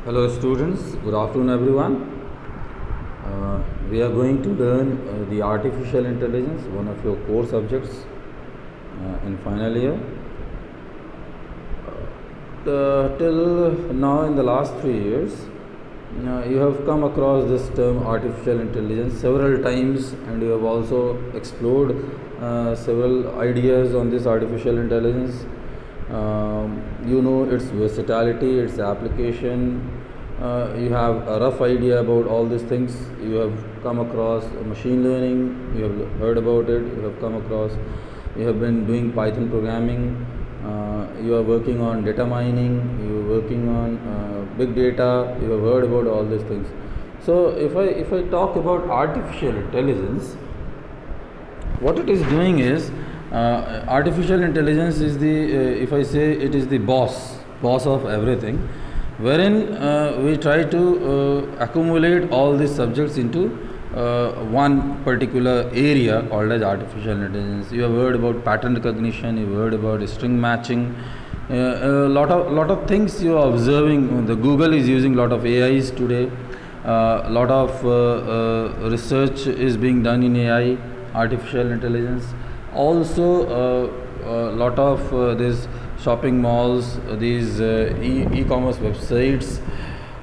Hello students, good afternoon everyone. We are going to learn the artificial intelligence, one of your core subjects in final year. Till now in the last 3 years, you have come across this term artificial intelligence several times, and you have also explored several ideas on this artificial intelligence. You know its versatility, its application. You have a rough idea about all these things. You have come across machine learning, you have heard about it, you have come across, you have been doing Python programming, you are working on data mining, you are working on big data, you have heard about all these things. So if I talk about artificial intelligence, what it is doing is artificial intelligence is the if I say it is the boss of everything, wherein we try to accumulate all these subjects into one particular area called as artificial intelligence. You have heard about pattern recognition, you have heard about string matching, a lot of things you are observing. The Google is using lot of AIs today. Lot of research is being done in AI, artificial intelligence. Also, a lot of these shopping malls, these e-commerce websites,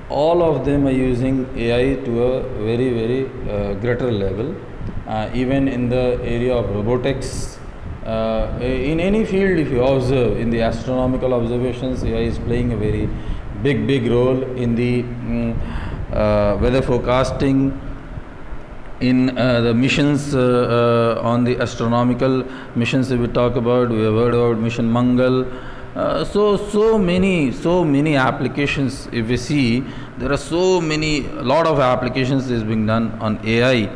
all of them are using AI to a very greater level. Even in the area of robotics, in any field, if you observe, in the astronomical observations, AI is playing a very big role in the weather forecasting, in the missions, on the astronomical missions. If we talk about, we have heard about mission Mangal. So many applications. If we see, there are a lot of applications is being done on AI,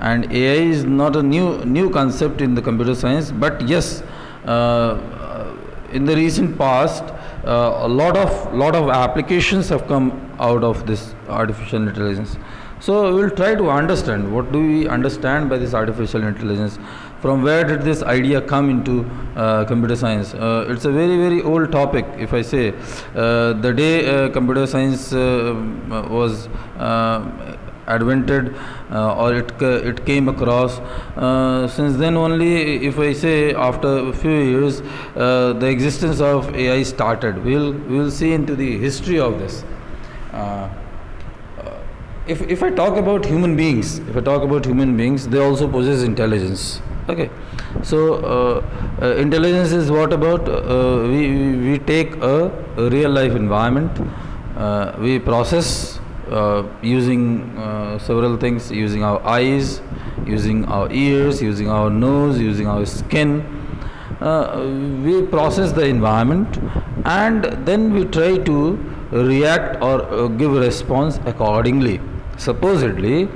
and AI is not a new concept in the computer science, but yes, in the recent past, a lot of applications have come out of this artificial intelligence. So we will try to understand what do we understand by this artificial intelligence. From where did this idea come into computer science? It's a very old topic. If I say the day computer science was invented, or it came across, since then only, if I say after a few years, the existence of AI started. We will see into the history of this. If I talk about human beings, they also possess intelligence. Okay, so intelligence is what about? We take a real life environment, we process using several things, using our eyes, using our ears, using our nose, using our skin. We process the environment, and then we try to react or give a response accordingly. Supposedly,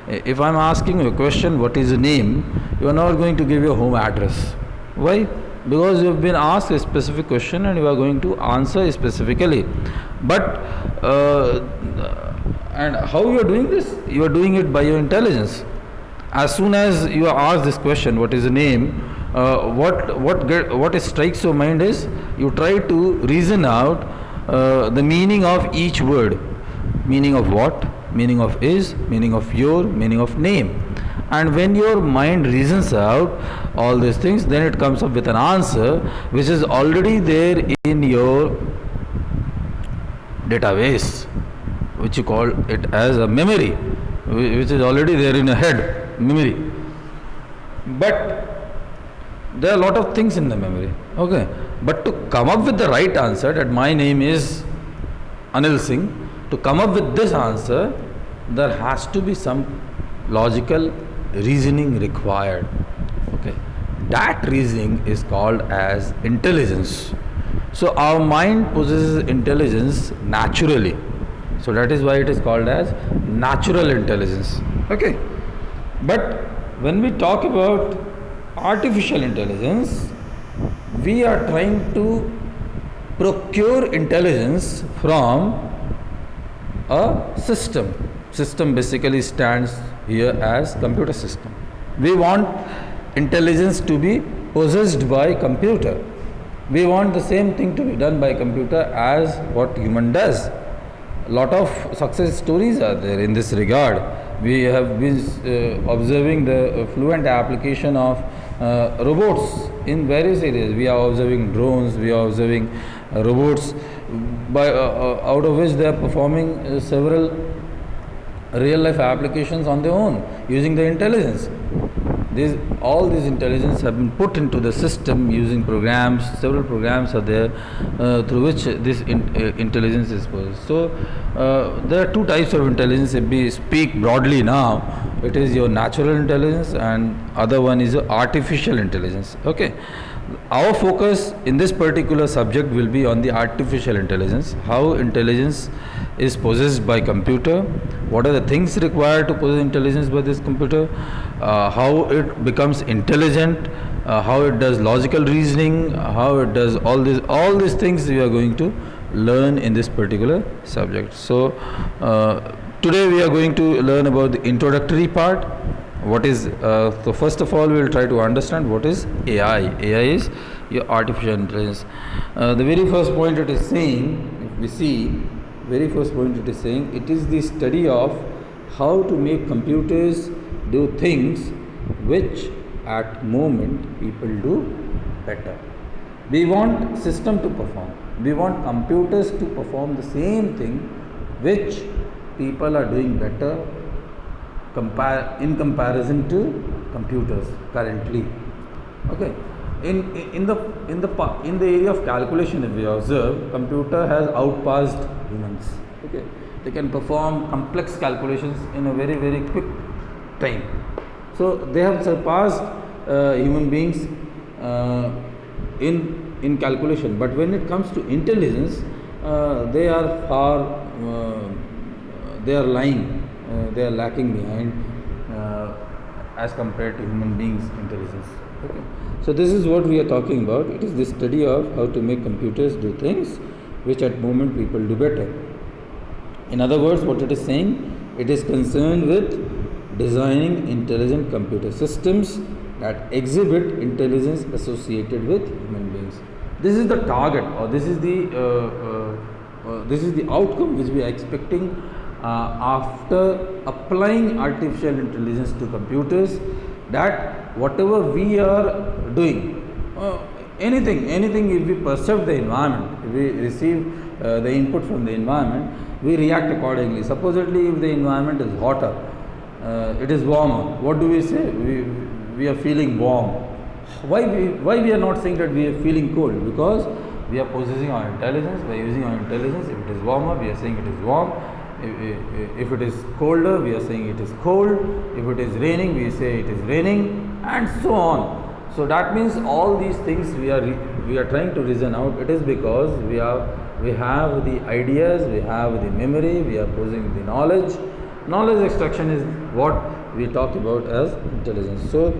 if I am asking you a question, what is your name, you are not going to give your home address. Why? Because you have been asked a specific question and you are going to answer specifically. But and how you are doing this? You are doing it by your intelligence. As soon as you are asked this question, what is the name, what strikes your mind is you try to reason out the meaning of each word. Meaning of what? Meaning of is, meaning of your, meaning of name. And when your mind reasons out all these things, then it comes up with an answer which is already there in your database, which you call it as a memory, which is already there in your head, memory. But there are a lot of things in the memory. Okay, but to come up with the right answer, that my name is Anil Singh, to come up with this answer, there has to be some logical reasoning required. Okay, that reasoning is called as intelligence. So our mind possesses intelligence naturally. So that is why it is called as natural intelligence. Okay, but when we talk about artificial intelligence, we are trying to procure intelligence from a system. System basically stands here as computer system. We want intelligence to be possessed by computer. We want the same thing to be done by computer as what human does. lot of success stories are there in this regard. We have been observing the fluent application of robots in various areas. We are observing drones, we are observing robots, out of which they are performing several real life applications on their own using the intelligence. All these intelligence have been put into the system using programs. Several programs are there through which this intelligence is posed. So there are two types of intelligence. If we speak broadly now, it is your natural intelligence, and other one is your artificial intelligence. Okay. Our focus in this particular subject will be on the artificial intelligence, how intelligence is possessed by computer, what are the things required to possess intelligence by this computer, how it becomes intelligent, how it does logical reasoning, how it does all these things we are going to learn in this particular subject. So today we are going to learn about the introductory part. What is so first of all we will try to understand what is AI. AI is your artificial intelligence. The very first point it is saying, if we see, very first point it is saying, it is the study of how to make computers do things which at moment people do better. We want system to perform. We want computers to perform the same thing which people are doing better in comparison to computers currently. Okay. In the area of calculation, if we observe, computer has outpassed humans. Okay. They can perform complex calculations in a very quick time. So they have surpassed human beings in calculation. But when it comes to intelligence, they are far they are lying. They are lacking behind as compared to human beings' intelligence. Okay. So this is what we are talking about. It is the study of how to make computers do things which at moment people do better. In other words, what it is saying, it is concerned with designing intelligent computer systems that exhibit intelligence associated with human beings. This is the target, or this is the outcome which we are expecting after applying artificial intelligence to computers, that whatever we are doing, anything if we perceive the environment, if we receive the input from the environment, we react accordingly. Supposedly if the environment is hotter, it is warmer, what do we say? We are feeling warm. Why we are not saying that we are feeling cold? Because we are possessing our intelligence. By using our intelligence, if it is warmer, we are saying it is warm. If it is colder, we are saying it is cold. If it is raining, we say it is raining, and so on. So that means all these things we are trying to reason out. It is because we have the ideas, we have the memory, we are possessing the knowledge. Knowledge extraction is what we talk about as intelligence. So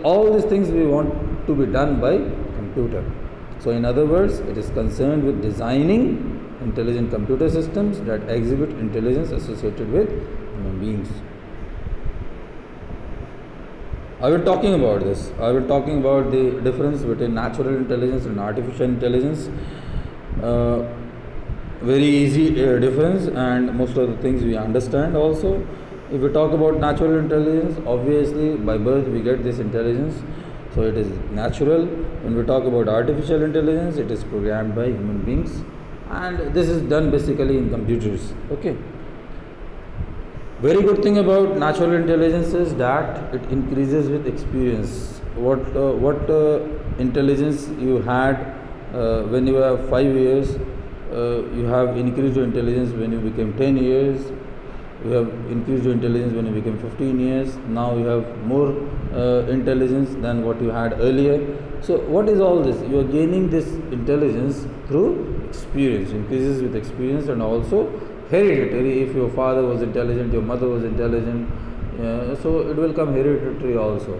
all these things we want to be done by computer. So in other words, it is concerned with designing intelligent computer systems that exhibit intelligence associated with human beings. I will talking about this. I will talking about the difference between natural intelligence and artificial intelligence. Very easy difference, and most of the things we understand also. If we talk about natural intelligence, obviously by birth we get this intelligence, so it is natural. When we talk about artificial intelligence, it is programmed by human beings, and this is done basically in computers. Okay. Very good thing about natural intelligence is that it increases with experience. What intelligence you had when you were 5 years, you have increased your intelligence when you became 10 years. You have increased your intelligence when you became 15 years. Now you have more intelligence than what you had earlier. So what is all this? You are gaining this intelligence through experience, increases with experience, and also hereditary. If your father was intelligent, your mother was intelligent, so it will come hereditary also,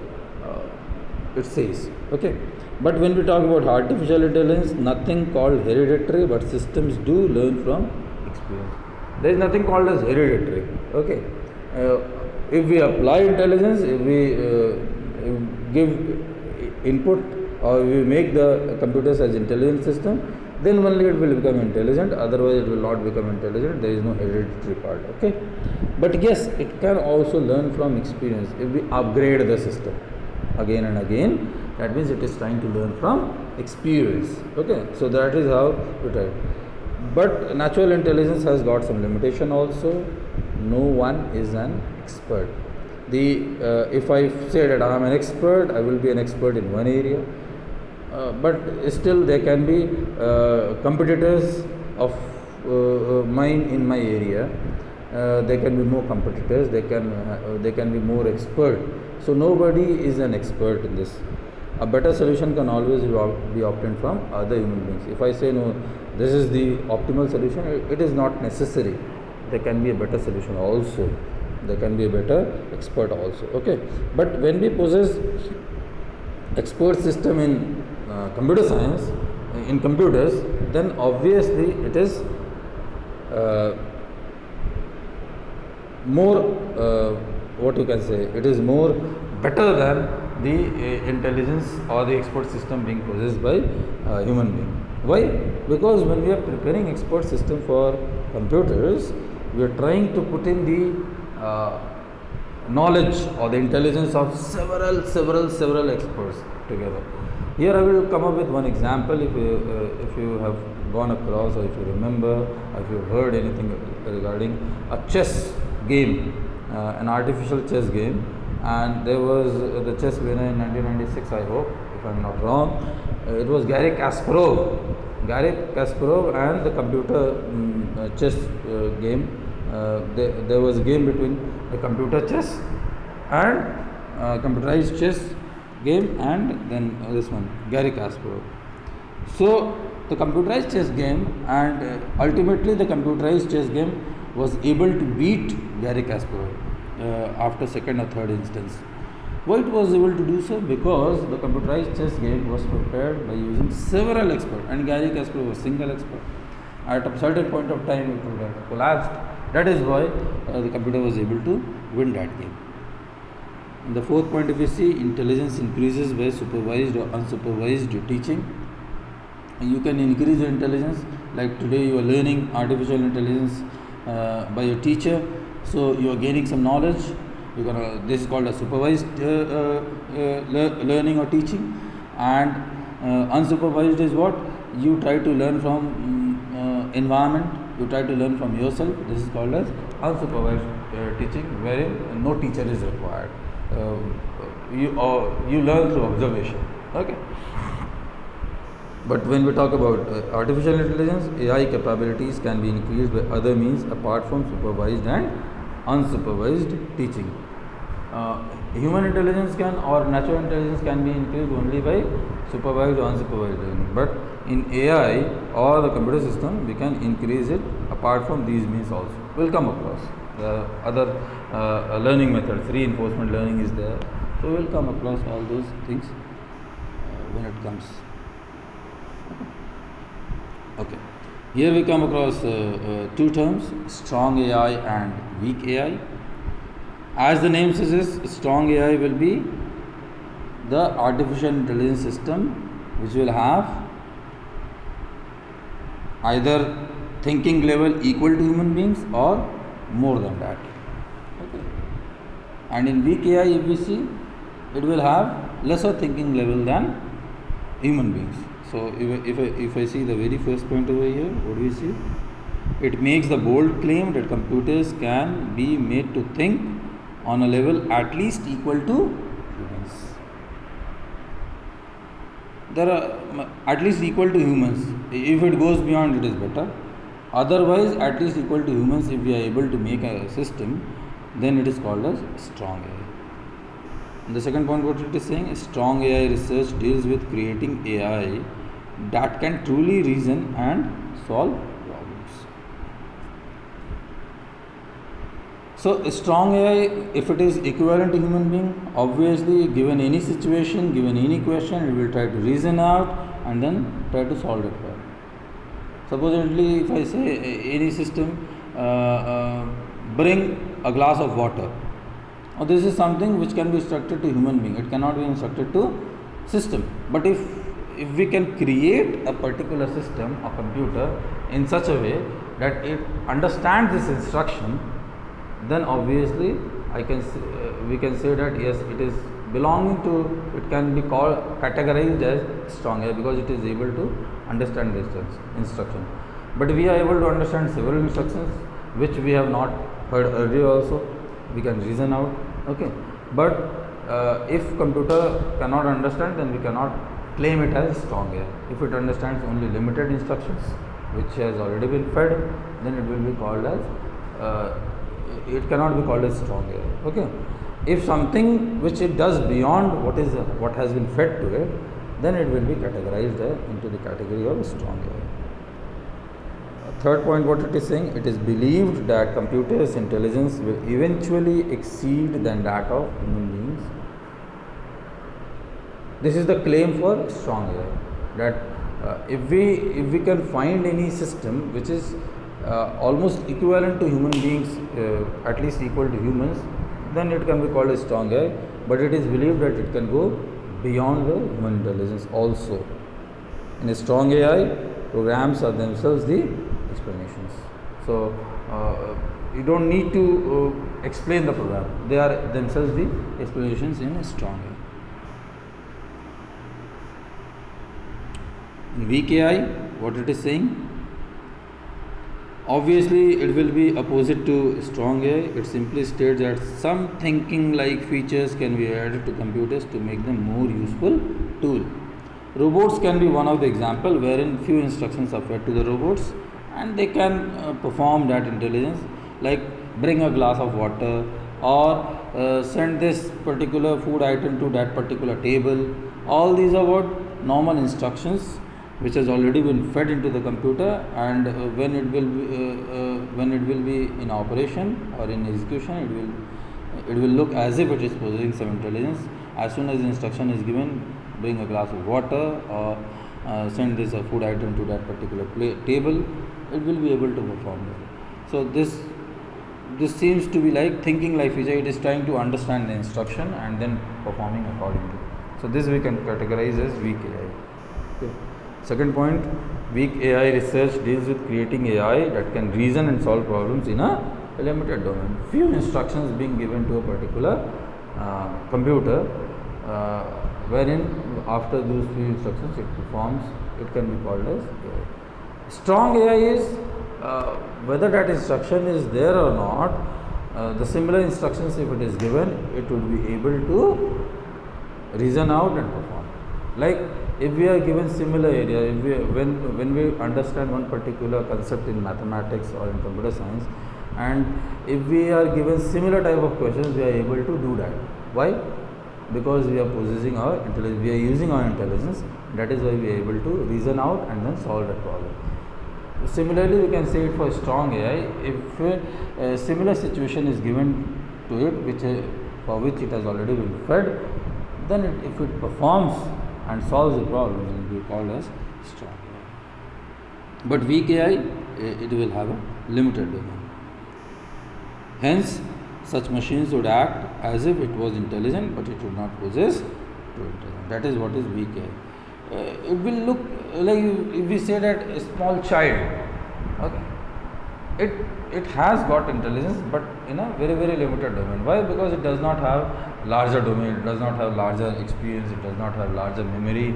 it says. Okay. But when we talk about artificial intelligence, nothing called hereditary, but systems do learn from experience. There is nothing called as hereditary. Okay. If we apply intelligence, if we give input, or we make the computers as intelligent system, then only it will become intelligent, otherwise it will not become intelligent. There is no hereditary part. Okay, but yes, it can also learn from experience if we upgrade the system again and again. That means it is trying to learn from experience. Okay, so that is how we try. But natural intelligence has got some limitation also. No one is an expert. If I say that I am an expert, I will be an expert in one area, but still there can be competitors of mine in my area. There can be more competitors. They can be more expert. So nobody is an expert in this. A better solution can always be obtained from other human beings. If I say no, this is the optimal solution, it is not necessary. There can be a better solution also. There can be a better expert also. Okay, but when we possess expert system in computer science, in computers, then obviously it is more, what you can say, it is more better than the intelligence or the expert system being possessed by human being. Why? Because when we are preparing expert system for computers, we are trying to put in the knowledge or the intelligence of several experts together. Here I will come up with one example. If you have gone across, or if you remember, or if you have heard anything regarding a chess game, an artificial chess game, and there was the chess winner in 1996, I hope, if I am not wrong. It was Garry Kasparov. Garry Kasparov and the computer chess game. There was a game between the computer chess and computerized chess game, and then this one, Garry Kasparov. So the computerized chess game, and ultimately the computerized chess game was able to beat Garry Kasparov after second or third instance. Why it was able to do so? Because the computerized chess game was prepared by using several experts, and Garry Kasparov was single expert. At a certain point of time, it would have collapsed. That is why the computer was able to win that game. In the fourth point, if you see, intelligence increases by supervised or unsupervised teaching. You can increase your intelligence. Like today, you are learning artificial intelligence by your teacher, so you are gaining some knowledge. This is called a supervised learning or teaching, and unsupervised is what you try to learn from environment. You try to learn from yourself. This is called as unsupervised teaching, wherein no teacher is required. You learn through observation. Okay. But when we talk about artificial intelligence, AI capabilities can be increased by other means apart from supervised and unsupervised teaching. Human intelligence or natural intelligence can be increased only by supervised or unsupervised learning. But in AI or the computer system, we can increase it apart from these means also. We'll come across other learning methods. Reinforcement learning is there. So we'll come across all those things when it comes. Okay. Here we come across two terms, strong AI and weak AI. As the name suggests, strong AI will be the artificial intelligence system which will have either thinking level equal to human beings or more than that. Okay. And in weak AI, if we see, it will have lesser thinking level than human beings. So if I see the very first point over here, what do we see? It makes the bold claim that computers can be made to think on a level at least equal to humans. There are at least equal to humans. If it goes beyond, it is better. Otherwise, at least equal to humans, if we are able to make a system, then it is called as strong AI. And the second point, what it is saying is strong AI research deals with creating AI that can truly reason and solve problems. So strong AI, if it is equivalent to human being, obviously given any situation, given any question, it will try to reason out and then try to solve it well. Supposedly, if I say any system, bring a glass of water. Now, this is something which can be instructed to human being. It cannot be instructed to system. But if if we can create a particular system, a computer, in such a way that it understands this instruction, then obviously we can say that yes, it is belonging to, it can be called, categorized as strong AI, because it is able to understand this instruction. But we are able to understand several instructions which we have not heard earlier also. We can reason out, okay. But if computer cannot understand, then we cannot claim it as strong AI. If it understands only limited instructions which has already been fed, then it will be called as it cannot be called as strong AI, okay. If something which it does beyond what has been fed to it, then it will be categorized into the category of strong AI. Third point, what it is saying, it is believed that computer's intelligence will eventually exceed than that of human beings. This is the claim for strong AI, that if we can find any system which is almost equivalent to human beings, at least equal to humans, then it can be called a strong AI. But it is believed that it can go beyond the human intelligence also. In a strong AI, programs are themselves the explanations. So you don't need to explain the program; they are themselves the explanations in a strong AI. In weak AI, what it is saying? Obviously, it will be opposite to strong AI. It simply states that some thinking-like features can be added to computers to make them more useful tool. Robots can be one of the example wherein few instructions are fed to the robots and they can perform that intelligence, like bring a glass of water or send this particular food item to that particular table. All these are what normal instructions which has already been fed into the computer, and when it will be in operation or in execution, it will look as if it is possessing some intelligence. As soon as the instruction is given, bring a glass of water or send this food item to that particular table, it will be able to perform it. So this seems to be like thinking like feature. It is trying to understand the instruction and then performing accordingly. So this we can categorize as weak AI. Okay. Second point, weak AI research deals with creating AI that can reason and solve problems in a limited domain. Few instructions being given to a particular computer, wherein after those few instructions it performs, it can be called as AI. Strong AI is whether that instruction is there or not, the similar instructions, if it is given, it would be able to reason out and perform. Like if we are given similar area, when we understand one particular concept in mathematics or in computer science, and if we are given similar type of questions, we are able to do that. Why? Because we are possessing our intelligence, we are using our intelligence. That is why we are able to reason out and then solve that problem. Similarly, we can say it for strong AI. If a similar situation is given to it, for which it has already been fed, then if it performs and solves the problem, it will be called as strong AI. But weak AI, it will have a limited domain. Hence, such machines would act as if it was intelligent, but it would not possess true intelligence. That is what is weak AI. It will look like if we say that a small child, okay, it has got intelligence, but in a very limited domain. Why? Because it does not have larger domain, it does not have larger experience, it does not have larger memory.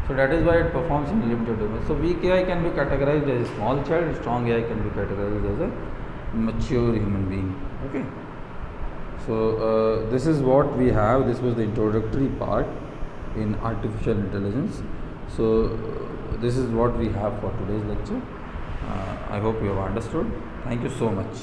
So that is why it performs in limited domain. So weak AI can be categorized as a small child, strong AI can be categorized as a mature human being. Okay. So this is what we have. This was the introductory part in artificial intelligence. So this is what we have for today's lecture. I hope you have understood. Thank you so much.